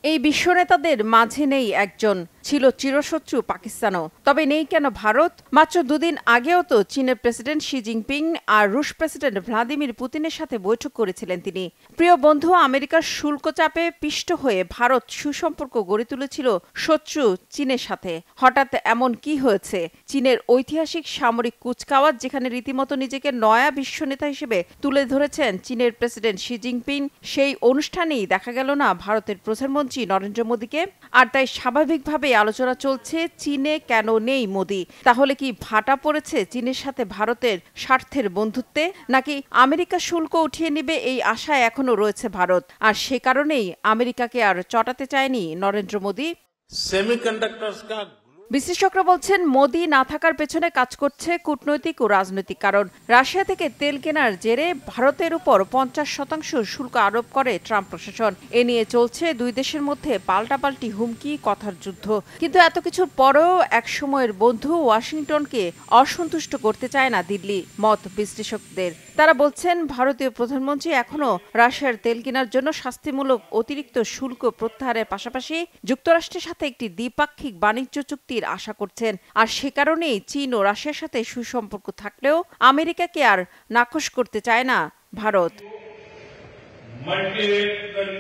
এই বিশ্বনেতাদের মাঝে নেই একজন, ছিল চিরশত্রু পাকিস্তানও। তবে নেই কেন ভারত? মাত্র দুদিন আগেও তো চীনের প্রেসিডেন্ট শি জিনপিং আর রুশ প্রেসিডেন্ট ভ্লাদিমির পুতিনের সাথে বৈঠক করেছিলেন তিনি। প্রিয় বন্ধু, আমেরিকার শুল্ক চাপে পিষ্ট হয়ে ভারত সুসম্পর্ক গড়ে তুলেছিল শত্রু চীনের সাথে। হঠাৎ এমন কি হয়েছে? চীনের ঐতিহাসিক সামরিক কুচকাওয়াজ, যেখানে রীতিমতো নিজেকে নয়া বিশ্বনেতা হিসেবে তুলে ধরেছেন চীনের প্রেসিডেন্ট শি জিনপিং, সেই অনুষ্ঠানেই দেখা গেল না ভারতের প্রধানমন্ত্রী নরেন্দ্র মোদীকে। আর তাই স্বাভাবিকভাবে আলোচনা চলছে চীনে কেন নেই মোদী। তাহলে কি ভাটা পড়েছে চীনের সাথে ভারতের স্বার্থের বন্ধুত্বে, নাকি আমেরিকা শুল্ক উঠিয়ে নেবে এই আশায় এখনো রয়েছে ভারত, আর সে কারণেই আমেরিকাকে আর চটাতে চায়নি নরেন্দ্র মোদী? বিশ্লেষকরা বলছেন, মোদী না থাকার পেছনে কাজ করছে কূটনৈতিক ও রাজনৈতিক কারণ। রাশিয়া থেকে তেল কেনার জেরে ভারতের উপর 50% শুল্ক আরোপ করে ট্রাম্প প্রশাসন। এ নিয়ে চলছে দুই দেশের মধ্যে পাল্টাপাল্টি হুমকি, কথার যুদ্ধ। কিন্তু এত কিছুর পরেও একসময়ের বন্ধু ওয়াশিংটনকে অসন্তুষ্ট করতে চায় না দিল্লি, মত বিশ্লেষকদের। তারা বলছেন, ভারতীয় প্রধানমন্ত্রী এখনো রাশিয়ার তেল কেনার জন্য শাস্তিমূলক অতিরিক্ত শুল্ক প্রত্যাহারের পাশাপাশি যুক্তরাষ্ট্রের সাথে একটি দ্বিপাক্ষিক বাণিজ্য চুক্তির আশা করছেন। আর সে কারণেই চীন ও রাশিয়ার সাথে সুসম্পর্ক থাকলেও আমেরিকাকে আর নাকচ করতে চায় না ভারত।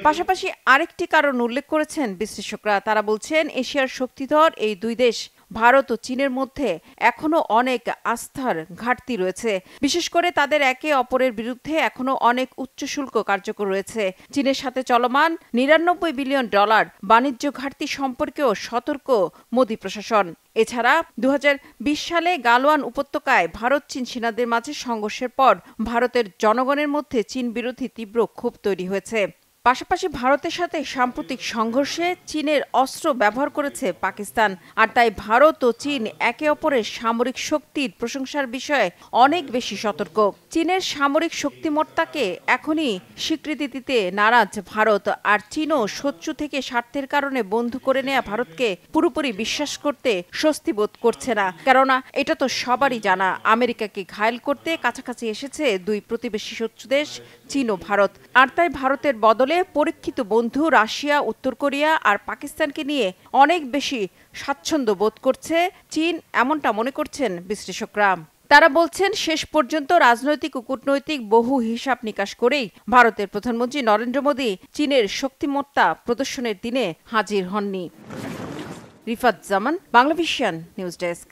পাশাপাশি আরেকটি কারণ উল্লেখ করেছেন বিশ্লেষকরা। তারা বলছেন, এশিয়ার শক্তিধর এই দুই দেশ ভারত ও চীনের মধ্যে এখনো অনেক আস্থার ঘাটতি রয়েছে। বিশেষ করে তাদের একে অপরের বিরুদ্ধে এখনো অনেক উচ্চ শুল্ক কার্যকর রয়েছে। চীনের সাথে চলমান $99 বিলিয়ন বাণিজ্য ঘাটতি সম্পর্কেও সতর্ক মোদী প্রশাসন। এছাড়া 2020 সালে গালওয়ান উপত্যকায় ভারত চীন সেনাদের মাঝে সংঘর্ষের পর ভারতের জনগণের মধ্যে চীন বিরোধী তীব্র ক্ষোভ তৈরি হয়েছে। পাশাপাশি ভারতের সাথে সাম্প্রতিক সংঘর্ষে চীনের অস্ত্র ব্যবহার করেছে পাকিস্তান। আর তাই ভারত ও চীন একে অপরের সামরিক শক্তির প্রশংসার বিষয়ে অনেক বেশি সতর্ক। চীনের সামরিক শক্তিমত্তাকে এখনই স্বীকৃতি দিতে নারাজ ভারত। আর চীনও শত্রু থেকে স্বার্থের কারণে বন্ধু করে নেয়া ভারতকে পুরোপুরি বিশ্বাস করতে স্বস্তি বোধ করছে না। কেননা এটা তো সবারই জানা, আমেরিকাকে ঘায়েল করতে কাছাকাছি এসেছে দুই প্রতিবেশী শত্রু দেশ চীন ও ভারত। আর তাই ভারতের বদলে পরীক্ষিত বন্ধু রাশিয়া, উত্তর কোরিয়া আর পাকিস্তানকে নিয়ে অনেক বেশি স্বাচ্ছন্দ্য বোধ করছে চীন, এমনটা মনে করছেন বিশ্লেষকরা। তারা বলছেন, শেষ পর্যন্ত রাজনৈতিক ও কূটনৈতিক বহু হিসাব নিকাশ করেই ভারতের প্রধানমন্ত্রী নরেন্দ্র মোদী চীনের শক্তিমত্তা প্রদর্শনের দিনে হাজির হননি। রিফাত জামান, বাংলাভিশন নিউজ ডেস্ক।